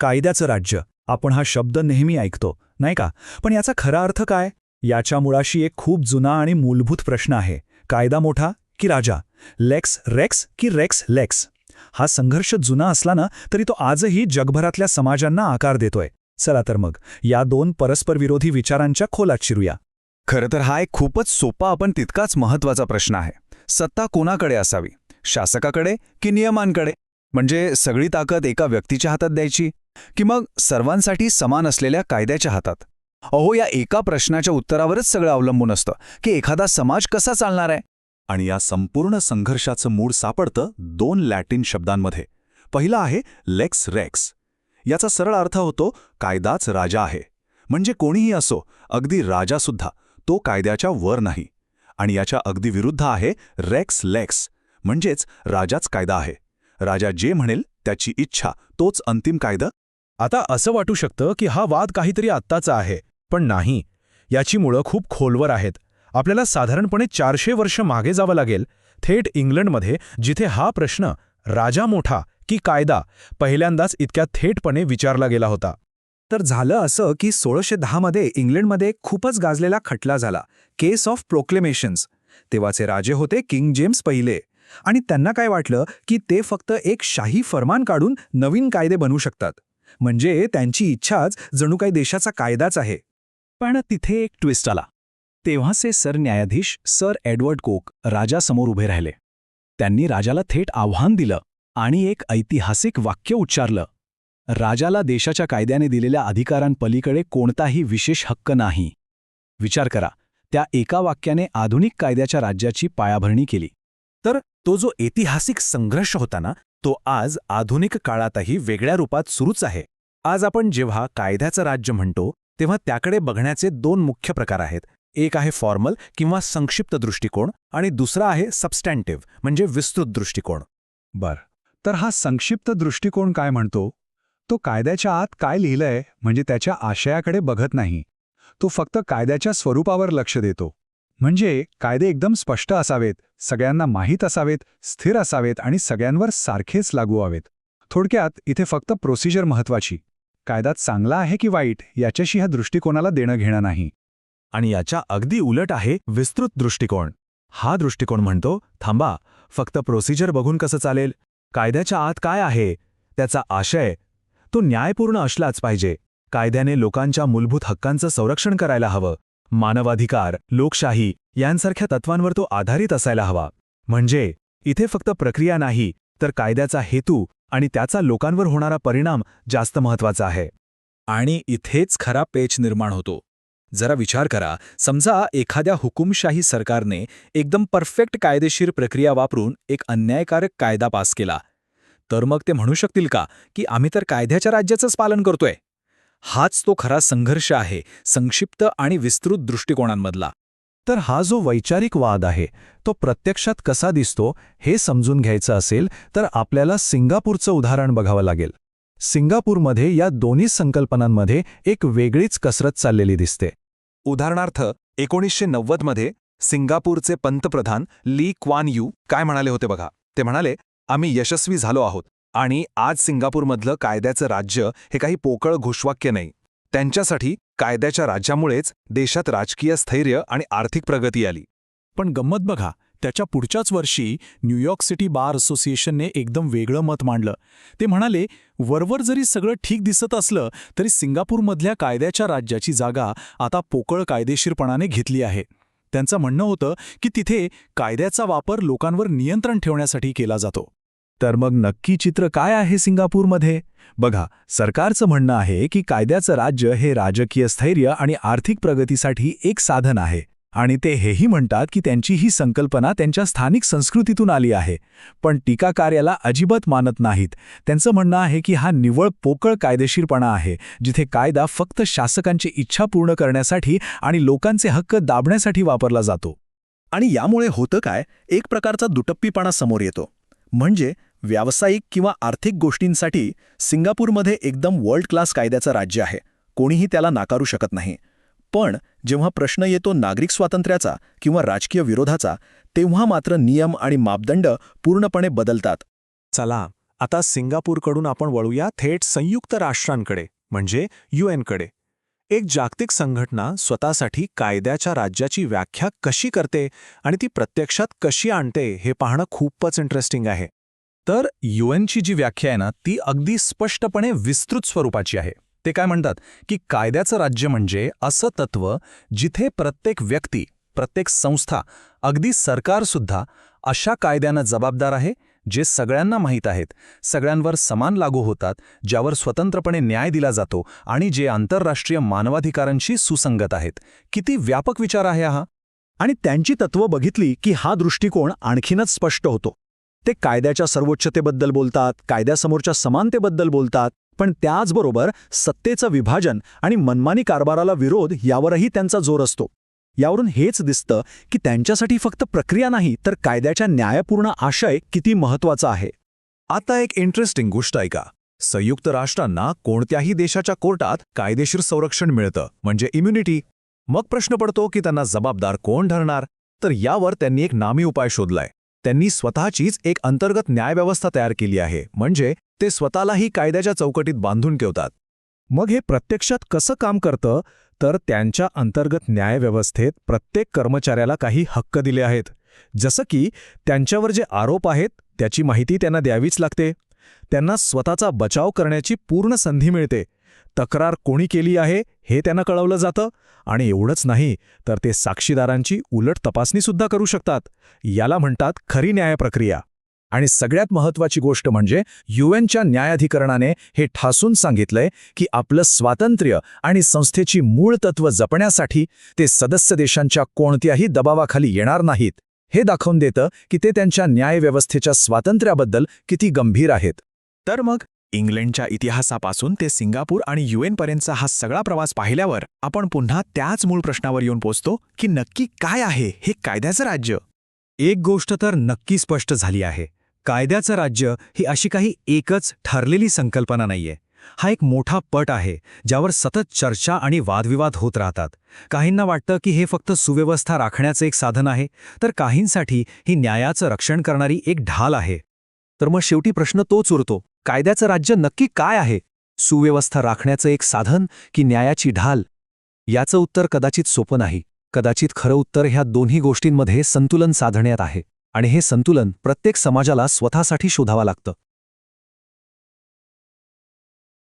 कायद्याचं राज्य, आपण हा शब्द नेहमी ऐकतो, नाही का? पण याचा खरा अर्थ काय? याच्या मुळाशी एक खूप जुना आणि मूलभूत प्रश्न आहे. कायदा मोठा की राजा? लेक्स रेक्स की रेक्स लेक्स? हा संघर्ष जुना असला ना, तरी तो आजही जगभरातल्या समाजांना आकार देतोय. चला तर मग, या दोन परस्परविरोधी विचारांच्या खोलात शिरूया. खरं तर हा एक खूपच सोपा पण तितकाच महत्त्वाचा प्रश्न आहे. सत्ता कोणाकडे असावी? शासकाकडे की नियमांकडे? म्हणजे सगळी ताकद एका व्यक्तीच्या हातात द्यायची की मग सर्वांसाठी समान असलेल्या कायद्याच्या हातात? अहो, या एका प्रश्नाच्या उत्तरावरच सगळं अवलंबून असतं की एखादा समाज कसा चालणार आहे. आणि या संपूर्ण संघर्षाचं मूळ सापडतं दोन लॅटिन शब्दांमध्ये. पहिला आहे लेक्स रेक्स. याचा सरळ अर्थ होतो कायदाच राजा आहे. म्हणजे कोणीही असो, अगदी राजासुद्धा, तो कायद्याच्या वर नाही. आणि याच्या अगदी विरुद्ध आहे रेक्स लेक्स, म्हणजेच राजाच कायदा आहे. राजा जे म्हणेल त्याची इच्छा, तोच अंतिम कायदा. आता असं वाटू शकतं की हा वाद काहीतरी आत्ताचा आहे, पण नाही. याची मुळं खूप खोलवर आहेत. आपल्याला साधारणपणे 400 वर्ष मागे जावं लागेल, थेट इंग्लंडमध्ये, जिथे हा प्रश्न राजा मोठा की कायदा पहिल्यांदाच इतक्या थेटपणे विचारला गेला होता. तर झालं असं की 1610 मध्ये इंग्लंडमध्ये खूपच गाजलेला खटला झाला, केस ऑफ प्रोक्लेमेशन्स. तेव्हाचे राजे होते किंग जेम्स पहिले, आणि त्यांना काय वाटलं की ते फक्त एक शाही फरमान काढून नवीन कायदे बनवू शकतात. म्हणजे त्यांची इच्छाच जणू काही देशाचा कायदाच आहे. पण तिथे एक ट्विस्ट आला. तेव्हाचे सरन्यायाधीश सर एडवर्ड कोक राजासमोर उभे राहिले. त्यांनी राजाला थेट आव्हान दिलं आणि एक ऐतिहासिक वाक्य उच्चारलं. राजाला देशाच्या कायद्याने दिलेल्या अधिकारांपलीकडे कोणताही विशेष हक्क नाही. विचार करा, त्या एका वाक्याने आधुनिक कायद्याच्या राज्याची पायाभरणी केली. तर तो जो ऐतिहासिक संघर्ष होता ना, तो आज आधुनिक काळातही वेगळ्या रूपात सुरूच आहे. आज आपण जेव्हा कायद्याचं राज्य म्हणतो, तेव्हा त्याकडे बघण्याचे दोन मुख्य प्रकार आहेत. एक आहे फॉर्मल किंवा संक्षिप्त दृष्टिकोन, आणि दुसरा आहे सबस्टॅन्टिव्ह म्हणजे विस्तृत दृष्टिकोन. तर हा संक्षिप्त दृष्टिकोन काय म्हणतो? तो कायद्याच्या आत काय लिहिलंय म्हणजे त्याच्या आशयाकडे बघत नाही. तो फक्त कायद्याच्या स्वरूपावर लक्ष देतो. म्हणजे कायदे एकदम स्पष्ट असावेत, सगळ्यांना माहीत असावेत, स्थिर असावेत आणि सगळ्यांवर सारखेच लागू व्हावेत. थोडक्यात इथे फक्त प्रोसिजर महत्वाची. कायदा चांगला आहे की वाईट याच्याशी ह्या दृष्टिकोनाला देणं घेणं नाही. आणि याच्या अगदी उलट आहे विस्तृत दृष्टिकोन. हा दृष्टिकोन म्हणतो, थांबा, फक्त प्रोसिजर बघून कसं चालेल? कायद्याच्या आत काय आहे, त्याचा आशय, तो न्यायपूर्ण असलाच पाहिजे. कायद्याने लोकांच्या मूलभूत हक्कांचं संरक्षण करायला हवं. मानवाधिकार, लोकशाही यांसारख्या तत्वांवर तो आधारित असायला हवा. म्हणजे इथे फक्त प्रक्रिया नाही, तर कायद्याचा हेतू आणि त्याचा लोकांवर होणारा परिणाम जास्त महत्त्वाचा आहे. आणि इथेच खरा पेच निर्माण होतो. जरा विचार करा, समजा एखाद्या हुकुमशाही सरकारने एकदम परफेक्ट कायदेशीर प्रक्रिया वापरून एक अन्यायकारक कायदा पास केला, तर मग ते म्हणू शकतील का की आम्ही तर कायद्याच्या राज्याचंच पालन करतोय? हाच तो खरा संघर्ष आहे संक्षिप्त आणि विस्तृत दृष्टिकोनांमधला. तर हा जो वैचारिक वाद आहे, तो प्रत्यक्षात कसा दिसतो हे समजून घ्यायचं असेल तर आपल्याला सिंगापूरचं उदाहरण बघावं लागेल. सिंगापूरमध्ये या दोन्ही संकल्पनांमध्ये एक वेगळीच कसरत चाललेली दिसते. उदाहरणार्थ 1990 मध्ये सिंगापूरचे पंतप्रधान ली क्वान यू काय म्हणाले होते बघा. ते म्हणाले, आम्ही यशस्वी झालो आहोत आणि आज सिंगापूरमधलं कायद्याचं राज्य हे काही पोकळ घोषवाक्य नाही. त्यांच्यासाठी कायद्याच्या राज्यामुळेच देशात राजकीय स्थैर्य आणि आर्थिक प्रगती आली. पण गंमत बघा, त्याच्या पुढच्याच वर्षी न्यूयॉर्क सिटी बार असोसिएशनने एकदम वेगळं मत मांडलं. ते म्हणाले, वरवर जरी सगळं ठीक दिसत असलं तरी सिंगापूरमधल्या कायद्याच्या राज्याची जागा आता पोकळ कायदेशीरपणाने घेतली आहे. त्यांचं म्हणणं होतं की तिथे कायद्याचा वापर लोकांवर नियंत्रण ठेवण्यासाठी केला जातो. तर मग नक्की चित्र काय आहे सिंगापूरमध्ये? बघा, सरकारचं म्हणणं आहे की कायद्याचं राज्य हे राजकीय स्थैर्य आणि आर्थिक प्रगतीसाठी एक साधन आहे. आणि ते हेही म्हणतात की त्यांची ही संकल्पना त्यांच्या स्थानिक संस्कृतीतून आली आहे. पण टीकाकार याला अजिबात मानत नाहीत. त्यांचं म्हणणं आहे की हा निव्वळ पोकळ कायदेशीरपणा आहे, जिथे कायदा फक्त शासकांची इच्छा पूर्ण करण्यासाठी आणि लोकांचे हक्क दाबण्यासाठी वापरला जातो. आणि यामुळे होतं काय, एक प्रकारचा दुटप्पीपणा समोर येतो. म्हणजे व्यावसायिक किंवा आर्थिक गोष्टींसाठी सिंगापूरमध्ये एकदम वर्ल्ड क्लास कायद्याचं राज्य आहे, कोणीही त्याला नाकारू शकत नाही. पण जेव्हा प्रश्न येतो नागरिक स्वातंत्र्याचा किंवा राजकीय विरोधाचा, तेव्हा मात्र नियम आणि मापदंड पूर्णपणे बदलतात. चला, आता सिंगापूरकडून आपण वळूया थेट संयुक्त राष्ट्रांकडे म्हणजे UN-कडे. एक जागतिक संघटना स्वतःसाठी कायद्याच्या राज्याची व्याख्या कशी करते आणि ती प्रत्यक्षात कशी आणते हे पाहणं खूपच इंटरेस्टिंग आहे. तर UNची जी व्याख्या आहे ना ती अगदी स्पष्टपणे विस्तृत स्वरूपाची आहे. ते काय म्हणतात की कायद्याचं राज्य म्हणजे असं तत्व जिथे प्रत्येक व्यक्ती, प्रत्येक संस्था, अगदी सरकारसुद्धा अशा कायद्यानं जबाबदार आहे जे सगळ्यांना माहीत आहेत, सगळ्यांवर समान लागू होतात, ज्यावर स्वतंत्रपणे न्याय दिला जातो आणि जे आंतरराष्ट्रीय मानवाधिकारांशी सुसंगत आहेत. किती व्यापक विचार आहे हा. आणि त्यांची तत्त्व बघितली की हा दृष्टिकोन आणखीनच स्पष्ट होतो. ते कायद्याच्या सर्वोच्चतेबद्दल बोलतात, कायद्यासमोरच्या समानतेबद्दल बोलतात, पण त्याचबरोबर सत्तेचं विभाजन आणि मनमानी कारभाराला विरोध यावरही त्यांचा जोर असतो. यावरून हेच दिसतं की त्यांच्यासाठी फक्त प्रक्रिया नाही तर कायद्याच्या न्यायपूर्ण आशय किती महत्त्वाचा आहे. आता एक इंटरेस्टिंग गोष्ट ऐका. संयुक्त राष्ट्रांना कोणत्याही देशाच्या कोर्टात कायदेशीर संरक्षण मिळतं म्हणजे इम्युनिटी. मग प्रश्न पडतो की त्यांना जबाबदार कोण ठरणार. तर यावर त्यांनी एक नामी उपाय शोधलाय. त्यांनी स्वतःचीच एक अंतर्गत न्यायव्यवस्था तयार केली आहे, म्हणजे ते स्वतःलाही कायद्याच्या चौकटीत बांधून ठेवतात. मग हे प्रत्यक्षात कसं काम करतं तर त्यांच्या अंतर्गत न्यायव्यवस्थेत प्रत्येक कर्मचाऱ्याला काही हक्क दिले आहेत. जसं की त्यांच्यावर जे आरोप आहेत त्याची माहिती त्यांना द्यावीच लागते. त्यांना स्वतःचा बचाव करण्याची पूर्ण संधी मिळते. तक्रार कोणी केली आहे हे त्यांना कळवलं जातं. आणि एवढंच नाही तर ते साक्षीदारांची उलट तपासणीसुद्धा करू शकतात. याला म्हणतात खरी न्यायप्रक्रिया. आणि सगळ्यात महत्त्वाची गोष्ट म्हणजे UNच्या न्यायाधिकरणाने हे ठासून सांगितलंय की आपलं स्वातंत्र्य आणि संस्थेची मूळ तत्त्व जपण्यासाठी ते सदस्य देशांच्या कोणत्याही दबावाखाली येणार नाहीत. हे दाखवून देतं की ते त्यांच्या न्यायव्यवस्थेच्या स्वातंत्र्याबद्दल किती गंभीर आहेत. तर मग इंग्लंडच्या इतिहासापासून ते सिंगापूर आणि UN-पर्यंतचा हा सगळा प्रवास पाहिल्यावर आपण पुन्हा त्याच मूळ प्रश्नावर येऊन पोचतो की नक्की काय आहे हे कायद्याचं राज्य. एक गोष्ट तर नक्की स्पष्ट झाली आहे. कायद्याचं राज्य ही अशी काही एकच ठरलेली संकल्पना नाहीये. हा एक मोठा पट आहे ज्यावर सतत चर्चा आणि वादविवाद होत राहतात. काहींना वाटतं की हे फक्त सुव्यवस्था राखण्याचं एक साधन आहे, तर काहींसाठी ही न्यायाचं रक्षण करणारी एक ढाल आहे. तर मग शेवटी प्रश्न तोच उरतो, कायद्याचं राज्य नक्की काय आहे? सुव्यवस्था राखण्याचं एक साधन की न्यायाची ढाल? याचं उत्तर कदाचित सोपं नाही. कदाचित खरं उत्तर ह्या दोन्ही गोष्टींमध्ये संतुलन साधण्यात आहे. आणि हे संतुलन प्रत्येक समाजाला स्वतःसाठी शोधावं लागतं.